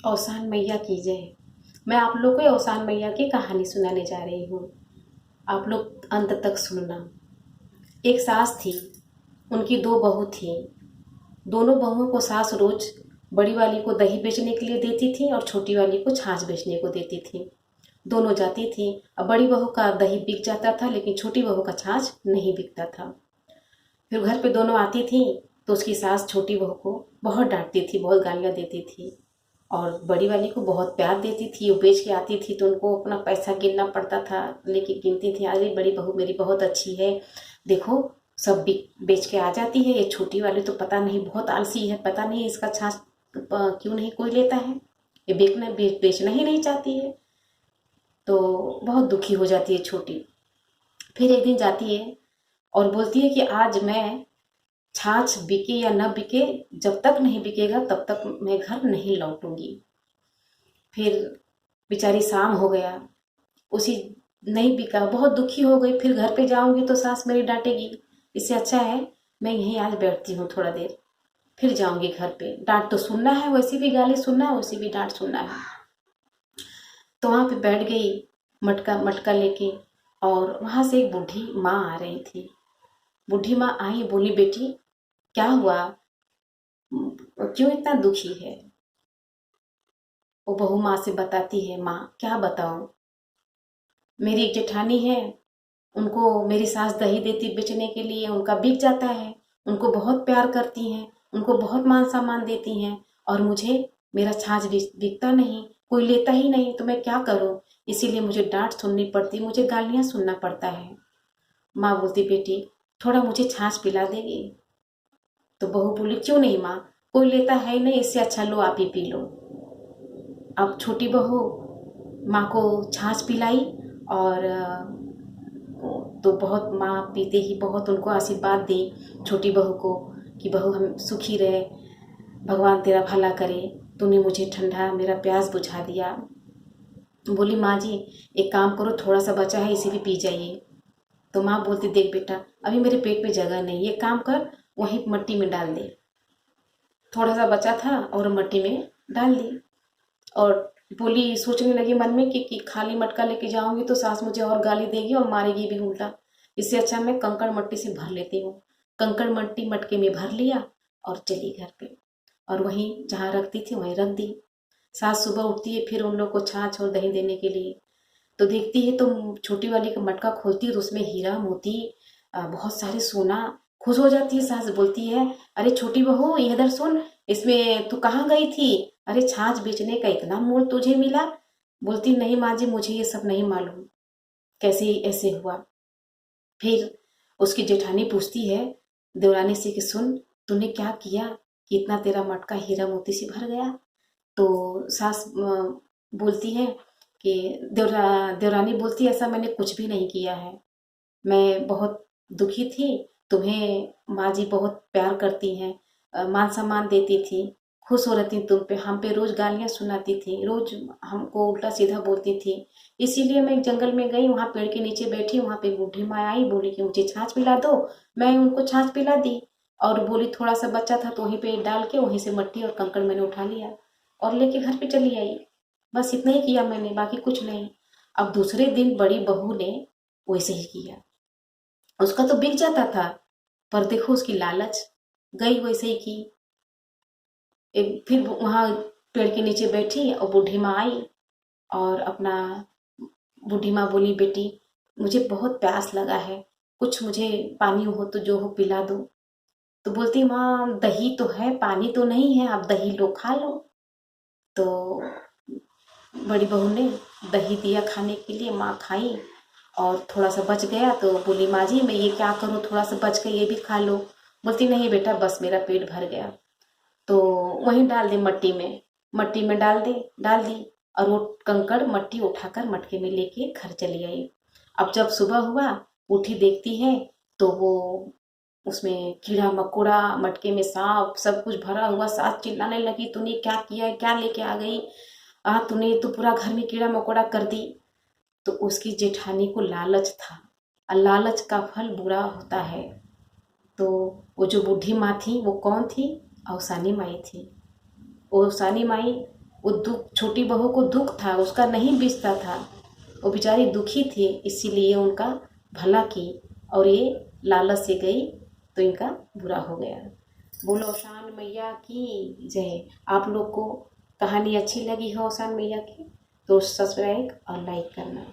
औसान मैया की जय। मैं आप लोग को औसान मैया की कहानी सुनाने जा रही हूँ। आप लोग अंत तक सुनना। एक सास थी, उनकी दो बहू थी। दोनों बहुओं को सास रोज बड़ी वाली को दही बेचने के लिए देती थी और छोटी वाली को छाछ बेचने को देती थी। दोनों जाती थी। अब बड़ी बहू का दही बिक जाता था, लेकिन छोटी बहू का छाछ नहीं बिकता था। फिर घर पे दोनों आती थी तो उसकी सास छोटी बहू को बहुत डांटती थी, बहुत गालियाँ देती थी। और बड़ी वाली को बहुत प्यार देती थी। वो बेच के आती थी तो उनको अपना पैसा गिनना पड़ता था, लेके गिनती थी, अरे बड़ी बहू मेरी बहुत अच्छी है, देखो सब बेच के आ जाती है। ये छोटी वाली तो पता नहीं बहुत आलसी है, पता नहीं इसका छाछ क्यों नहीं कोई लेता है, ये बेचना ही नहीं चाहती है। तो बहुत दुखी हो जाती है छोटी। फिर एक दिन जाती है और बोलती है कि आज मैं छाछ बिके या न बिके, जब तक नहीं बिकेगा तब तक मैं घर नहीं लौटूंगी। फिर बेचारी शाम हो गया, उसी नहीं बिका, बहुत दुखी हो गई। फिर घर पे जाऊंगी तो सास मेरी डांटेगी, इससे अच्छा है मैं यहीं आज बैठती हूँ थोड़ा देर, फिर जाऊंगी घर पे। डांट तो सुनना है, वैसी भी गाली सुनना है, वैसी भी डांट सुनना है। तो वहां पे बैठ गई मटका मटका लेके, और वहां से एक बूढ़ी माँ आ रही थी। बूढ़ी माँ आई, बोली बेटी क्या हुआ, क्यों इतना दुखी है। वो बहू माँ से बताती है, माँ क्या बताऊं, मेरी एक जेठानी है, उनको मेरी सास दही देती बेचने के लिए, उनका बिक जाता है, उनको बहुत प्यार करती हैं, उनको बहुत मान सम्मान देती हैं, और मुझे मेरा छाछ बिकता नहीं, कोई लेता ही नहीं, तो मैं क्या करूं। इसीलिए मुझे डांट सुननी पड़ती, मुझे गालियां सुनना पड़ता है। माँ बोलती बेटी थोड़ा मुझे छाछ पिला देगी। तो बहू बोली क्यों नहीं माँ, कोई लेता है ही नहीं, इससे अच्छा लो आप ही पी लो। अब छोटी बहू माँ को छाछ पिलाई, और तो बहुत माँ पीते ही बहुत उनको आशीर्वाद दी छोटी बहू को कि बहू हम सुखी रहे, भगवान तेरा भला करे, तूने मुझे ठंडा मेरा प्यास बुझा दिया। बोली माँ जी एक काम करो, थोड़ा सा बचा है इसे भी पी जाइए। तो माँ बोलती देख बेटा अभी मेरे पेट में जगह नहीं, ये काम कर वहीं मट्टी में डाल दे। थोड़ा सा बचा था और मट्टी में डाल दी। और बोली, सोचने लगी मन में कि खाली मटका लेके जाऊंगी तो सास मुझे और गाली देगी और मारेगी भी उल्टा, इससे अच्छा मैं कंकड़ मट्टी से भर लेती हूँ। कंकड़ मट्टी मटके में भर लिया और चली घर पे, और वहीं जहाँ रखती थी वहीं रख दी। सास सुबह उठती है फिर उन लोग को छाछ और दही देने के लिए, तो देखती है तो छोटी वाली का मटका खोलती है तो उसमें हीरा मोती, बहुत सारे सोना। खुश हो जाती है सास, बोलती है अरे छोटी बहू इधर सुन, इसमें तू कहाँ गई थी, अरे छाछ बेचने का इतना मोल तुझे मिला। बोलती नहीं माँ जी मुझे ये सब नहीं मालूम, कैसे ऐसे हुआ। फिर उसकी जेठानी पूछती है देवरानी से कि सुन तूने क्या किया कि इतना तेरा मटका हीरा मोती से भर गया। तो सास बोलती है कि देवरानी बोलती है ऐसा मैंने कुछ भी नहीं किया है, मैं बहुत दुखी थी, तुम्हें माँ जी बहुत प्यार करती हैं, मान सम्मान देती थी, खुश हो रहती तुम पे, हम पे रोज गालियां सुनाती थी, रोज हमको उल्टा सीधा बोलती थी। इसीलिए मैं एक जंगल में गई, वहां पेड़ के नीचे बैठी, वहां पे बूढ़ी माँ आई, बोली कि मुझे छाछ पिला दो। मैं उनको छाछ पिला दी, और बोली थोड़ा सा बच्चा था तो वहीं पे डाल के वहीं से मट्टी और कंकड़ मैंने उठा लिया और लेके घर पे चली आई। बस इतना ही किया मैंने, बाकी कुछ नहीं। अब दूसरे दिन बड़ी बहू ने वैसे ही किया, उसका तो बिक जाता था, पर देखो उसकी लालच, गई वैसे ही की। फिर वहां पेड़ के नीचे बैठी और बूढ़ी माँ आई, और अपना बूढ़ी माँ बोली बेटी मुझे बहुत प्यास लगा है, कुछ मुझे पानी हो तो जो हो पिला दो। तो बोलती माँ दही तो है पानी तो नहीं है, आप दही लो खा लो। तो बड़ी बहू ने दही दिया खाने के लिए, माँ खाई, और थोड़ा सा बच गया तो बोली माँ जी मैं ये क्या करूँ, थोड़ा सा बच गया ये भी खा लो। बोलती नहीं बेटा बस मेरा पेट भर गया। तो वहीं डाल दी मट्टी में, मट्टी में डाल दी, और वो कंकड़ मट्टी उठाकर मटके में लेके घर चली आई। अब जब सुबह हुआ, उठी देखती है तो वो उसमें कीड़ा मकोड़ा, मटके में सांप सब कुछ भरा हुआ। सास चिल्लाने लगी तूने क्या किया है, क्या लेके आ गई, तूने तो पूरा घर में कीड़ा मकोड़ा कर दी। तो उसकी जेठानी को लालच था, और लालच का फल बुरा होता है। तो वो जो बूढ़ी माँ थी वो कौन थी, औसानी माई थी। वो औसानी माई वो दुख, छोटी बहू को दुख था, उसका नहीं बीतता था, वो बेचारी दुखी थी, इसीलिए उनका भला की और ये लालच से गई तो इनका बुरा हो गया। बोलो औसान मैया की जय। आप लोग को कहानी अच्छी लगी हो औसान मैया की तो सब्सक्राइब और लाइक करना।